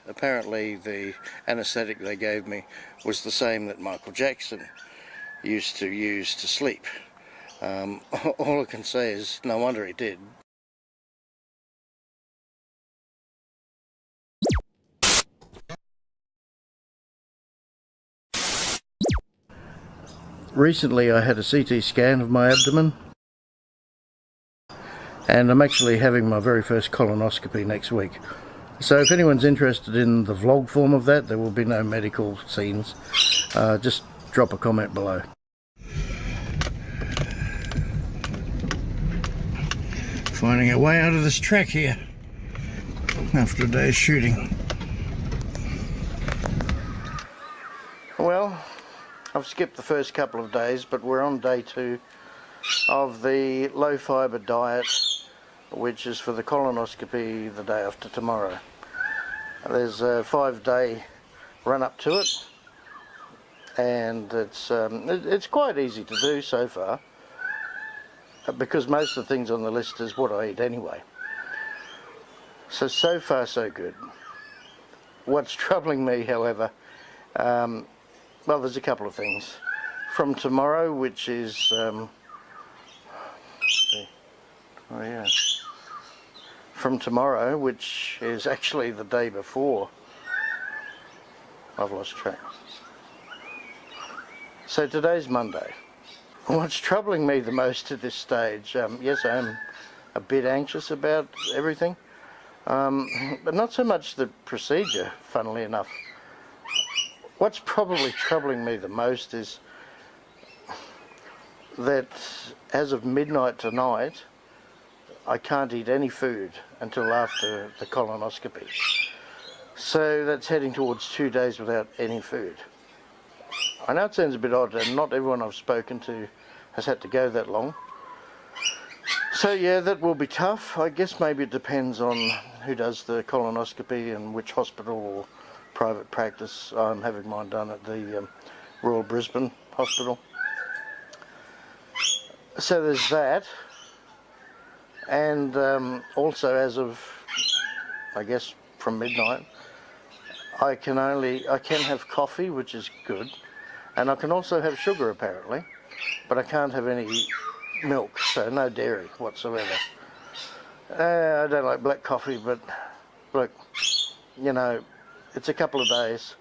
apparently the anaesthetic they gave me was the same that Michael Jackson used to use to sleep. All I can say is no wonder he did. Recently I had a CT scan of my abdomen, and I'm actually having my very first colonoscopy next week. So if anyone's interested in the vlog form of that, there will be no medical scenes. Just drop a comment below. Finding a way out of this track here after a day's shooting. Well, I've skipped the first couple of days, but we're on day 2 of the low fibre diet, which is for the colonoscopy the day after tomorrow. There's a 5-day run up to it, and it's quite easy to do so far, because most of the things on the list is what I eat anyway. So far so good. What's troubling me, however, well, there's a couple of things. From tomorrow, which is from tomorrow, which is actually the day before. I've lost track. So today's Monday. What's troubling me the most at this stage, yes, I am a bit anxious about everything, but not so much the procedure, funnily enough. What's probably troubling me the most is that as of midnight tonight, I can't eat any food until after the colonoscopy. So that's heading towards 2 days without any food. I know it sounds a bit odd, and not everyone I've spoken to has had to go that long. So yeah, that will be tough. I guess maybe it depends on who does the colonoscopy and which hospital or private practice. I'm having mine done at the Royal Brisbane Hospital. So there's that, and also as of, I guess, from midnight, I can have coffee, which is good, and I can also have sugar apparently, but I can't have any milk, so no dairy whatsoever. I don't like black coffee, but look, you know, it's a couple of days.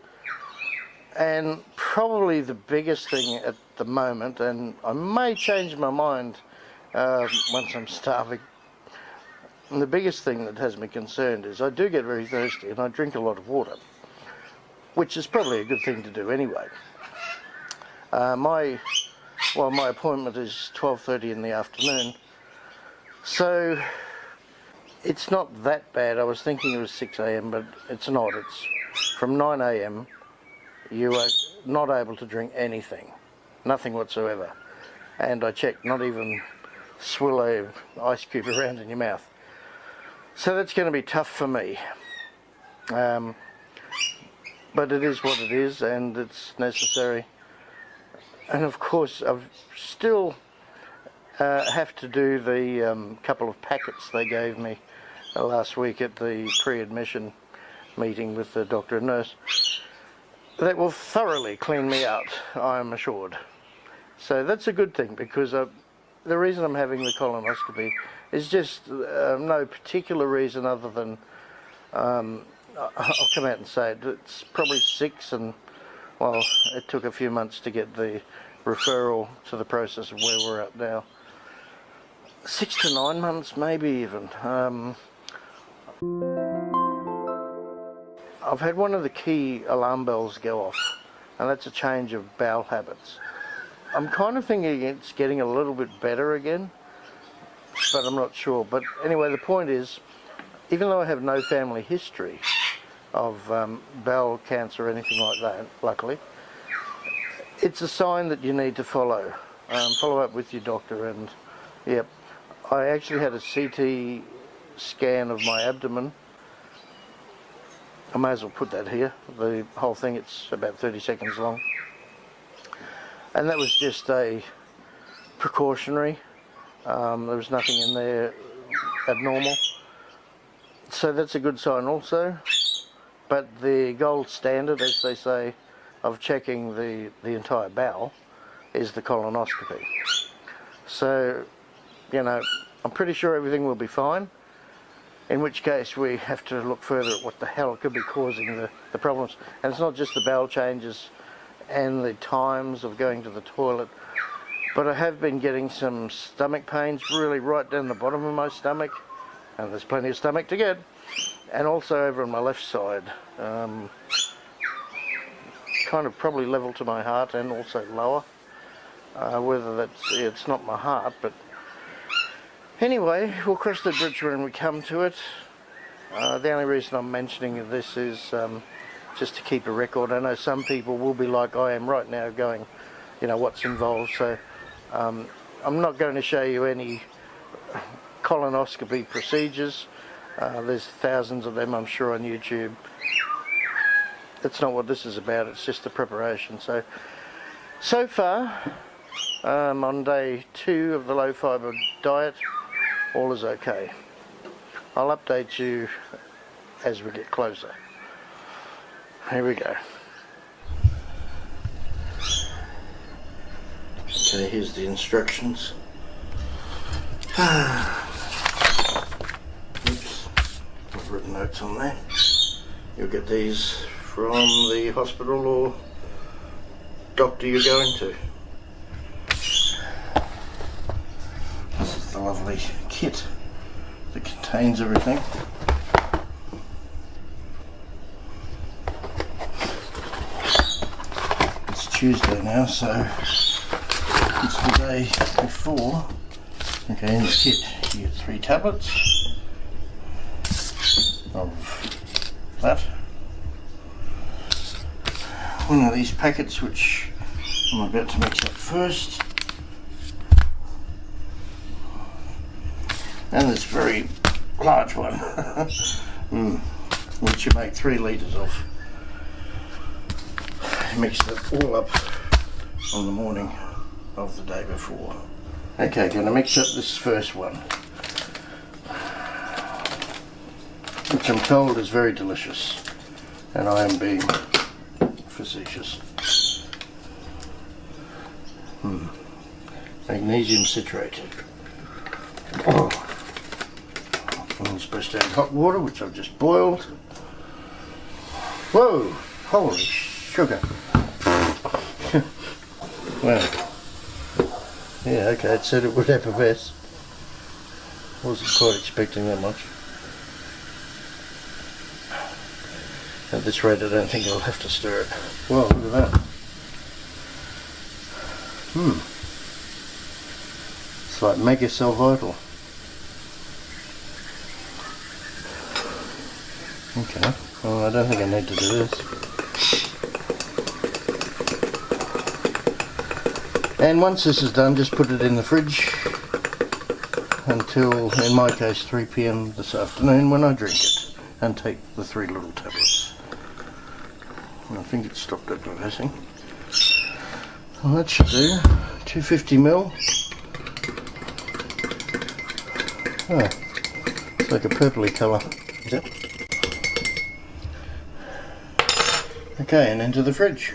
And probably the biggest thing at the moment, and I may change my mind once I'm starving, and the biggest thing that has me concerned is I do get very thirsty and I drink a lot of water, which is probably a good thing to do anyway. My appointment is 12:30 in the afternoon, so it's not that bad. I was thinking it was 6 AM, but it's not. It's from 9 AM. You are not able to drink anything, nothing whatsoever. And I checked, not even swill a ice cube around in your mouth. So that's going to be tough for me. But it is what it is, and it's necessary. And of course, I've still have to do the couple of packets they gave me last week at the pre-admission meeting with the doctor and nurse. That will thoroughly clean me out, I am assured. So that's a good thing, because the reason I'm having the colonoscopy is just no particular reason other than I'll come out and say it. It's probably 6, and well, it took a few months to get the referral to the process of where we're at now. 6 to 9 months, maybe even. I've had one of the key alarm bells go off, and that's a change of bowel habits. I'm kind of thinking it's getting a little bit better again, but I'm not sure. But anyway, the point is, even though I have no family history of bowel cancer or anything like that, luckily, it's a sign that you need to follow up with your doctor. And yep, I actually had a CT scan of my abdomen. I may as well put that here, the whole thing. It's about 30 seconds long, and that was just a precautionary. There was nothing in there abnormal, so that's a good sign also. but the gold standard, as they say, of checking the entire bowel is the colonoscopy. So, you know, I'm pretty sure everything will be fine, in which case we have to look further at what the hell could be causing the problems. And it's not just the bowel changes and the times of going to the toilet, but I have been getting some stomach pains really right down the bottom of my stomach, and there's plenty of stomach to get, and also over on my left side, kind of probably level to my heart and also lower. Whether that's, it's not my heart, but anyway, we'll cross the bridge when we come to it. The only reason I'm mentioning this is just to keep a record. I know some people will be like I am right now, going, you know, what's involved. So I'm not going to show you any colonoscopy procedures. There's thousands of them, I'm sure, on YouTube. That's not what this is about. It's just the preparation. So far, on day 2 of the low fibre diet, all is okay. I'll update you as we get closer. Here we go. Okay, here's the instructions. Oops, I've written notes on there. You'll get these from the hospital or doctor you're going to. This is the lovely kit that contains everything. It's Tuesday now, so it's the day before. Okay, in the kit you get 3 tablets of that. One of these packets, which I'm about to mix up first. And this very large one, which you make 3 litres of. Mix it all up on the morning of the day before. Okay, going to mix up this first one, which I'm told is very delicious, and I am being facetious. Magnesium citrate. Oh. I'm supposed to add hot water, which I've just boiled. Whoa! Holy sugar! Well, yeah, okay, it said it would effervesce. Wasn't quite expecting that much. At this rate, I don't think I'll have to stir it. Well, look at that. It's like Mega Cell Vital. Okay, well, I don't think I need to do this. And once this is done, just put it in the fridge until, in my case, 3 PM this afternoon when I drink it, and take the 3 little tablets. And I think it's stopped effervescing. Well, that should do. 250ml. Oh, it's like a purpley colour. Is it? Okay, and into the fridge.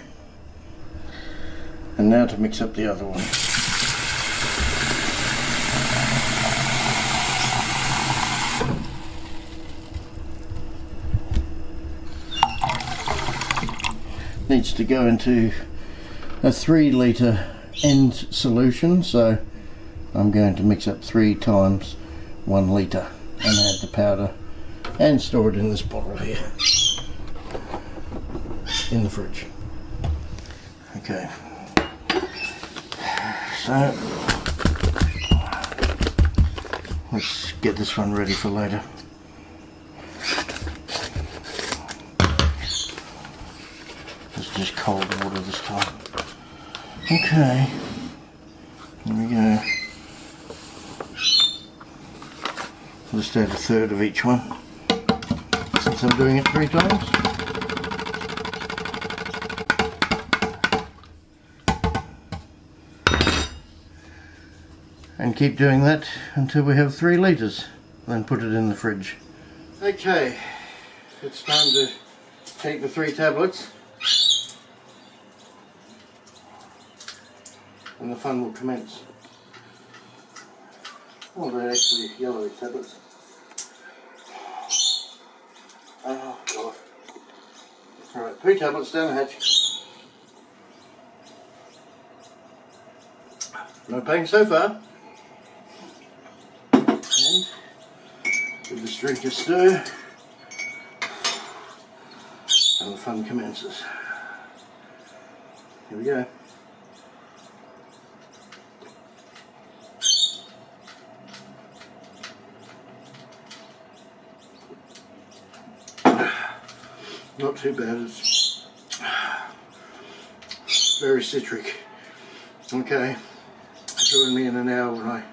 And now to mix up the other one. Needs to go into a 3 litre end solution, so I'm going to mix up 3 times 1 litre and add the powder and store it in this bottle here in the fridge. Okay. So let's get this one ready for later. It's just cold water this time. Okay, here we go. Just add 1/3 of each one, since I'm doing it 3 times. And keep doing that until we have 3 litres, then put it in the fridge. Okay, it's time to take the 3 tablets and the fun will commence. Oh, they're actually yellow tablets. Oh God. Alright, 3 tablets down the hatch. No pain so far. And give this drink a stir. And the fun commences. Here we go. Not too bad, it's very citric. Okay, join me in an hour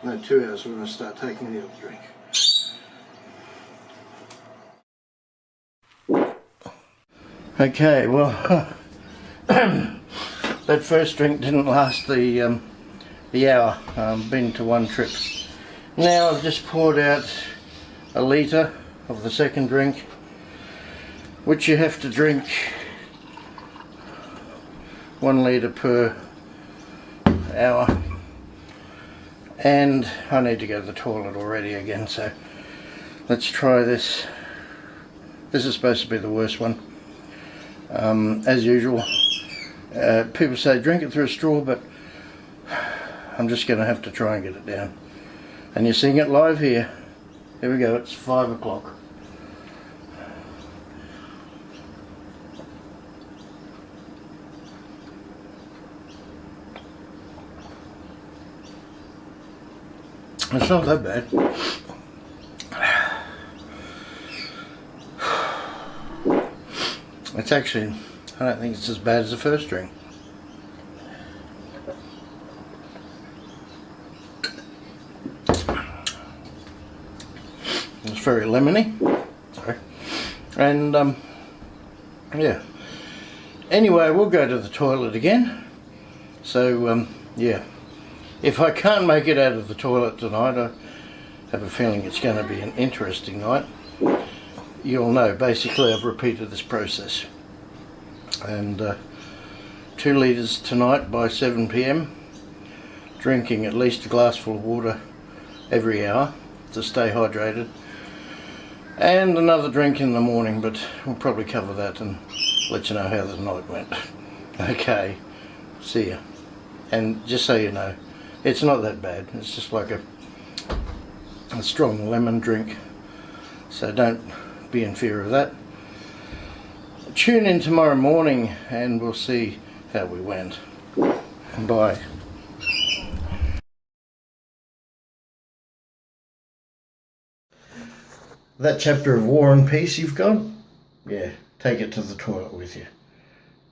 no, 2 hours when I start taking the other drink. Okay, well, that first drink didn't last the hour. Been to 1 trip. Now I've just poured out a litre of the second drink, which you have to drink 1 litre per hour. And I need to go to the toilet already again, so let's try this. This is supposed to be the worst one. As usual, people say drink it through a straw, but I'm just going to have to try and get it down. And you're seeing it live here. Here we go, it's 5 o'clock. It's not that bad. It's actually, I don't think it's as bad as the first drink. It's very lemony. Sorry. And yeah. Anyway, we'll go to the toilet again. So yeah. If I can't make it out of the toilet tonight, I have a feeling it's going to be an interesting night. You'll know, basically I've repeated this process. And 2 litres tonight by 7 PM. Drinking at least a glassful of water every hour to stay hydrated. And another drink in the morning, but we'll probably cover that and let you know how the night went. Okay, see ya. And just so you know, it's not that bad. It's just like a strong lemon drink. So don't be in fear of that. Tune in tomorrow morning and we'll see how we went. Bye. That chapter of War and Peace you've got? Yeah, take it to the toilet with you.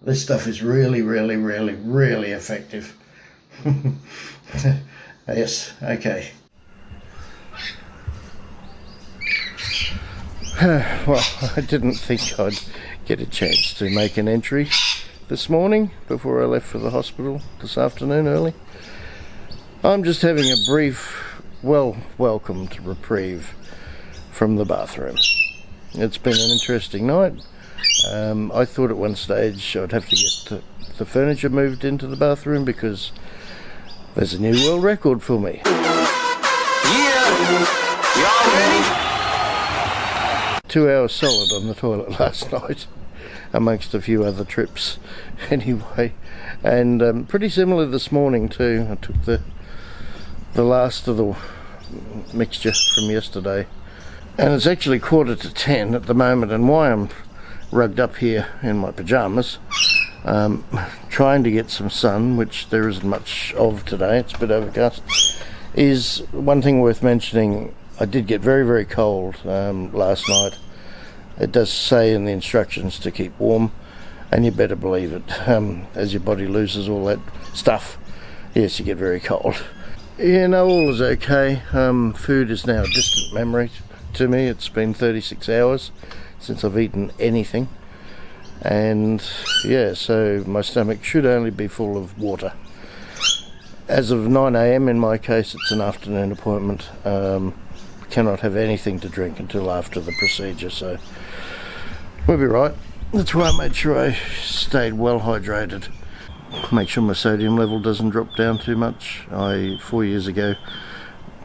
This stuff is really, really, really, really effective. Yes, okay. Well, I didn't think I'd get a chance to make an entry this morning before I left for the hospital this afternoon early. I'm just having a brief, welcomed reprieve from the bathroom. It's been an interesting night. I thought at one stage I'd have to get the furniture moved into the bathroom because there's a new world record for me. Yeah! Y'all ready? 2 hours solid on the toilet last night, amongst a few other trips. Anyway, and pretty similar this morning too. I took the last of the mixture from yesterday. And it's actually 10:15 at the moment, and why I'm rugged up here in my pyjamas, trying to get some sun, which there isn't much of today, it's a bit overcast, is one thing worth mentioning. I did get very, very cold last night. It does say in the instructions to keep warm, and you better believe it. As your body loses all that stuff, yes, you get very cold. Yeah, no, all is okay. Food is now a distant memory to me. It's been 36 hours since I've eaten anything, and yeah, so my stomach should only be full of water. As of 9 AM in my case, it's an afternoon appointment. Cannot have anything to drink until after the procedure, so We'll be right. That's why I made sure I stayed well hydrated. Make sure my sodium level doesn't drop down too much. 4 years ago,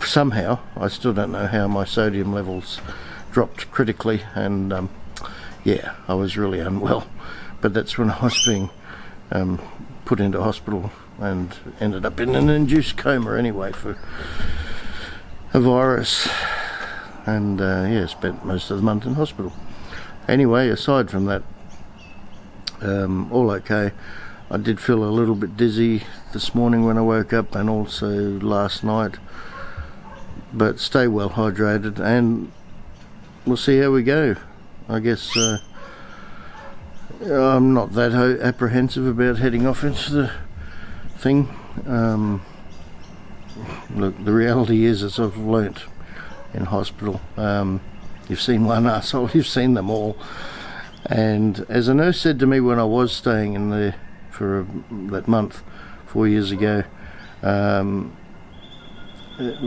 somehow, I still don't know how, my sodium levels dropped critically, and yeah, I was really unwell. But that's when I was being put into hospital and ended up in an induced coma anyway for a virus, and yeah, spent most of the month in hospital. Anyway, aside from that, all okay. I did feel a little bit dizzy this morning when I woke up, and also last night, but stay well hydrated and we'll see how we go. I guess I'm not that apprehensive about heading off into the thing. Look, the reality is, as I've learnt in hospital, you've seen one arsehole, you've seen them all. And as a nurse said to me when I was staying in there for that month 4 years ago,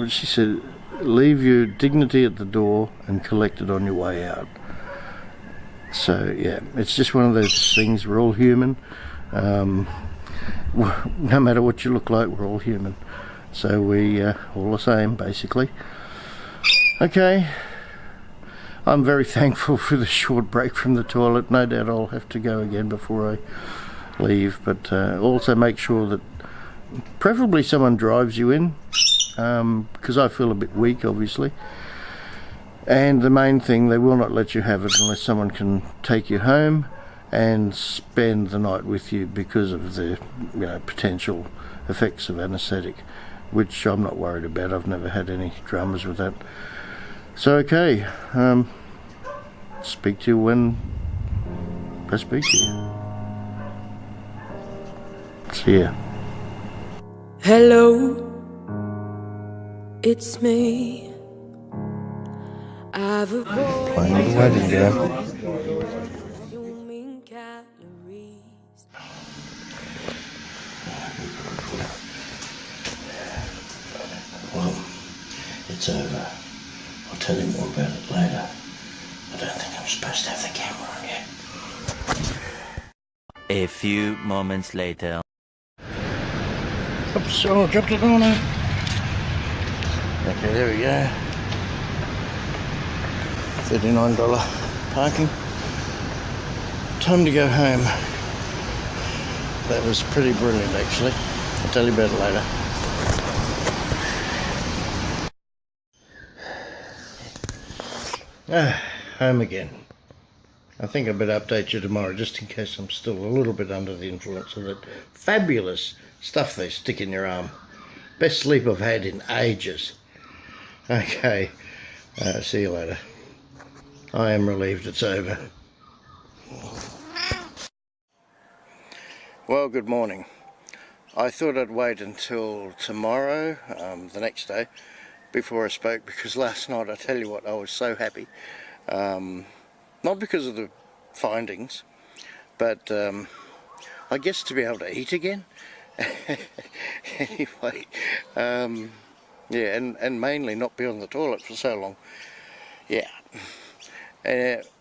she said, leave your dignity at the door and collect it on your way out. So yeah, it's just one of those things. We're all human. No matter what you look like, we're all human. So we all the same, basically. Okay, I'm very thankful for the short break from the toilet. No doubt I'll have to go again before I leave, but also make sure that preferably someone drives you in, because I feel a bit weak, obviously. And the main thing, they will not let you have it unless someone can take you home and spend the night with you, because of the potential effects of anaesthetic, which I'm not worried about. I've never had any dramas with that. So okay, speak to you when I speak to you. See ya. Hello, it's me. I've avoided Playing the wedding game. consuming calories. Well, it's over. I'll tell you more about it later. I don't think I'm supposed to have the camera on yet. A few moments later. Oops, oh, I dropped it on her. Okay, there we go. $39 parking. Time to go home. That was pretty brilliant, actually. I'll tell you about it later. Home again. I think I better update you tomorrow, just in case I'm still a little bit under the influence of that fabulous stuff they stick in your arm. Best sleep I've had in ages. Okay, see you later. I am relieved it's over. Well, good morning. I thought I'd wait until tomorrow, the next day, before I spoke, because last night, I tell you what, I was so happy. Not because of the findings, but I guess to be able to eat again. Anyway, yeah, and mainly not be on the toilet for so long. Yeah.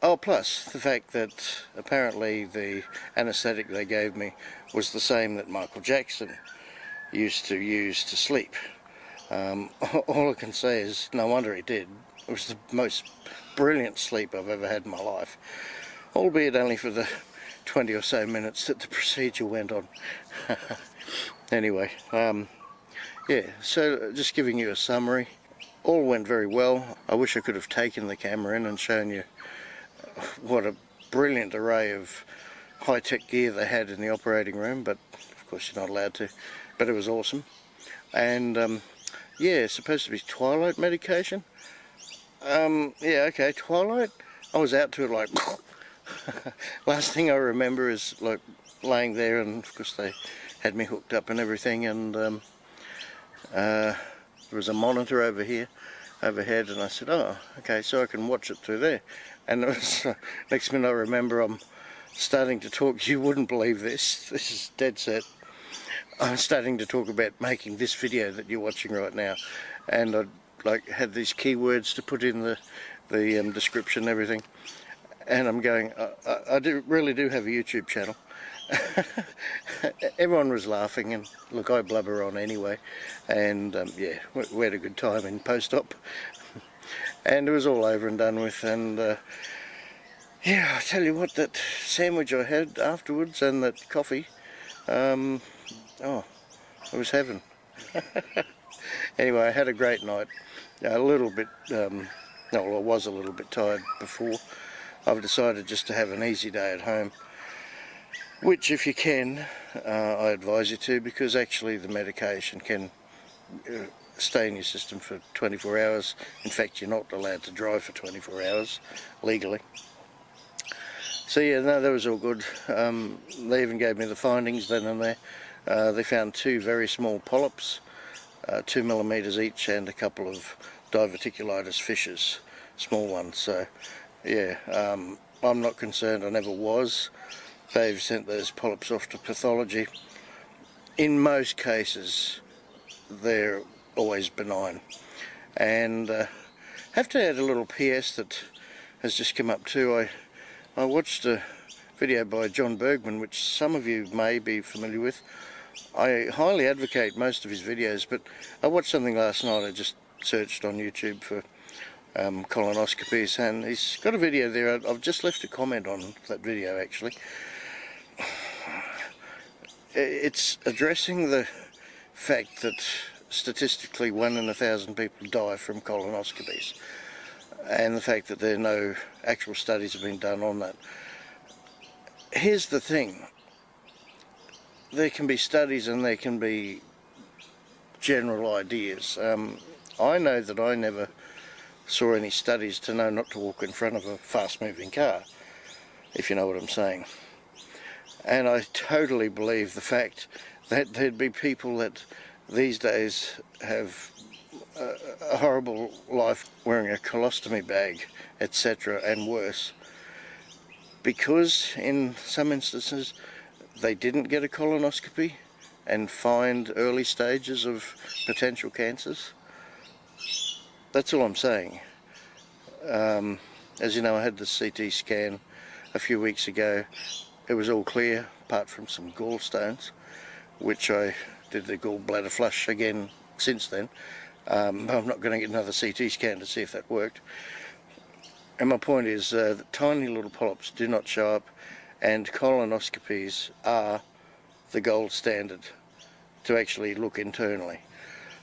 Oh, plus the fact that apparently the anaesthetic they gave me was the same that Michael Jackson used to use to sleep. All I can say is, no wonder he did. It was the most brilliant sleep I've ever had in my life, albeit only for the 20 or so minutes that the procedure went on. Anyway, yeah, so just giving you a summary. All went very well. I wish I could have taken the camera in and shown you what a brilliant array of high-tech gear they had in the operating room, but of course you're not allowed to. But it was awesome. And yeah, it's supposed to be twilight medication. Yeah, okay, twilight. I was out to it like last thing I remember is like laying there, and of course they had me hooked up and everything, and there was a monitor over here, overhead, and I said, oh, okay, so I can watch it through there. And it was, next minute I remember I'm starting to talk, you wouldn't believe this is dead set. I'm starting to talk about making this video that you're watching right now, and I like had these keywords to put in the description and everything, and I'm going, I really do have a YouTube channel. Everyone was laughing, and look, I blubber on anyway, and yeah, we had a good time in post-op, and it was all over and done with. And yeah, I tell you what, that sandwich I had afterwards and that coffee, oh, it was heaven. Anyway, I had a great night. A little bit, no, well, I was a little bit tired before. I've decided just to have an easy day at home, which, if you can, I advise you to, because actually the medication can stay in your system for 24 hours. In fact, you're not allowed to drive for 24 hours legally. So yeah, no, that was all good. They even gave me the findings then and there. They found 2 very small polyps, 2 millimeters each, and a couple of diverticulitis fissures, small ones. So yeah, I'm not concerned, I never was. They've sent those polyps off to pathology. In most cases, they're always benign. And have to add a little PS that has just come up too. I watched a video by John Bergman, which some of you may be familiar with. I highly advocate most of his videos, but I watched something last night. I just searched on YouTube for colonoscopies, and he's got a video there. I've just left a comment on that video actually. It's addressing the fact that statistically 1 in 1,000 people die from colonoscopies, and the fact that there are no actual studies have been done on that. Here's the thing, there can be studies and there can be general ideas. I know that I never saw any studies to know not to walk in front of a fast-moving car, if you know what I'm saying. And I totally believe the fact that there'd be people that these days have a horrible life wearing a colostomy bag, etc., and worse, because in some instances they didn't get a colonoscopy and find early stages of potential cancers. That's all I'm saying. As you know, I had the CT scan a few weeks ago. It was all clear, apart from some gallstones, which I did the gallbladder flush again since then. I'm not going to get another CT scan to see if that worked. And my point is that tiny little polyps do not show up, and colonoscopies are the gold standard to actually look internally.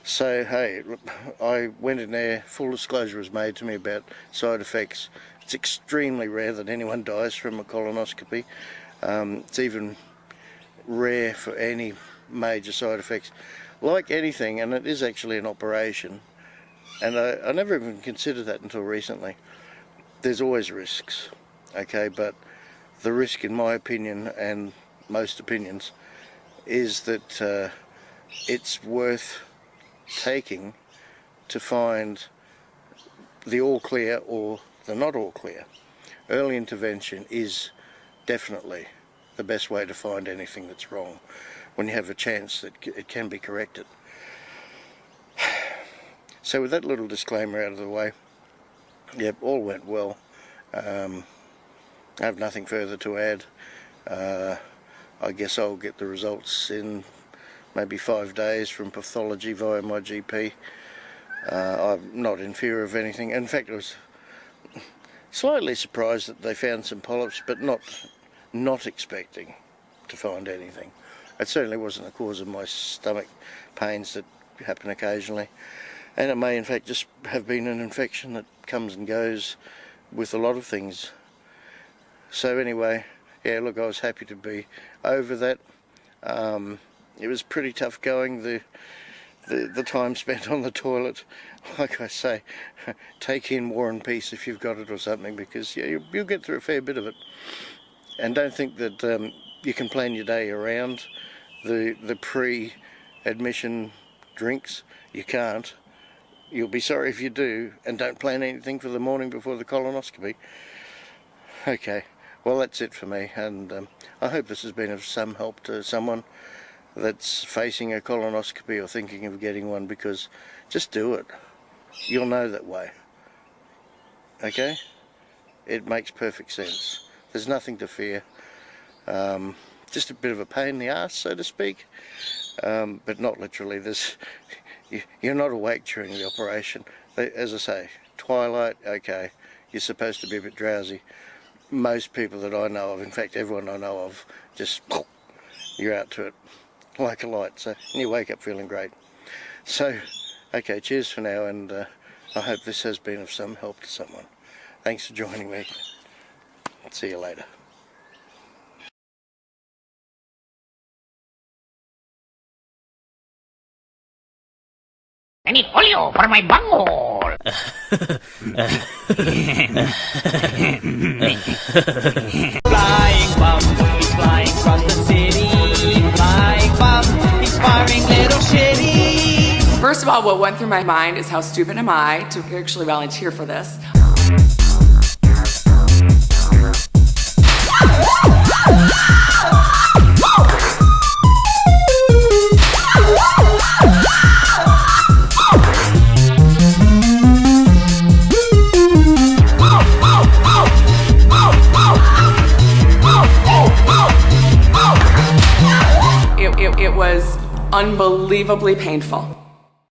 So hey, look, I went in there, full disclosure was made to me about side effects. It's extremely rare that anyone dies from a colonoscopy. It's even rare for any major side effects. Like anything, and it is actually an operation, and I never even considered that until recently. There's always risks, okay, but the risk, in my opinion, and most opinions, is that it's worth taking to find the all clear or the not all clear. Early intervention is definitely the best way to find anything that's wrong, when you have a chance that it can be corrected. So with that little disclaimer out of the way, yep, all went well. I have nothing further to add. I guess I'll get the results in maybe 5 days from pathology via my GP. I'm not in fear of anything. In fact, I was slightly surprised that they found some polyps, but not expecting to find anything. It certainly wasn't the cause of my stomach pains that happen occasionally, and it may in fact just have been an infection that comes and goes with a lot of things. So anyway, yeah, look, I was happy to be over that. It was pretty tough going, the time spent on the toilet. Like I say, take in War and Peace if you've got it or something, because yeah, you'll get through a fair bit of it. And don't think that you can plan your day around the pre-admission drinks. You can't. You'll be sorry if you do, and don't plan anything for the morning before the colonoscopy. Okay, well that's it for me, and I hope this has been of some help to someone that's facing a colonoscopy or thinking of getting one, because just do it. You'll know that way. Okay? it makes perfect sense. There's nothing to fear. Just a bit of a pain in the ass, so to speak, but not literally. You're not awake during the operation. As I say, twilight, okay, you're supposed to be a bit drowsy. Most people that I know of, in fact everyone I know of, just you're out to it like a light, so and you wake up feeling great. So, okay, cheers for now, and I hope this has been of some help to someone. Thanks for joining me. See you later. I need polio for my bunghole. Flying bum, he's flying across the city. Flying bum, he's firing little shitty. First of all, what went through my mind is how stupid am I to actually volunteer for this. It was unbelievably painful.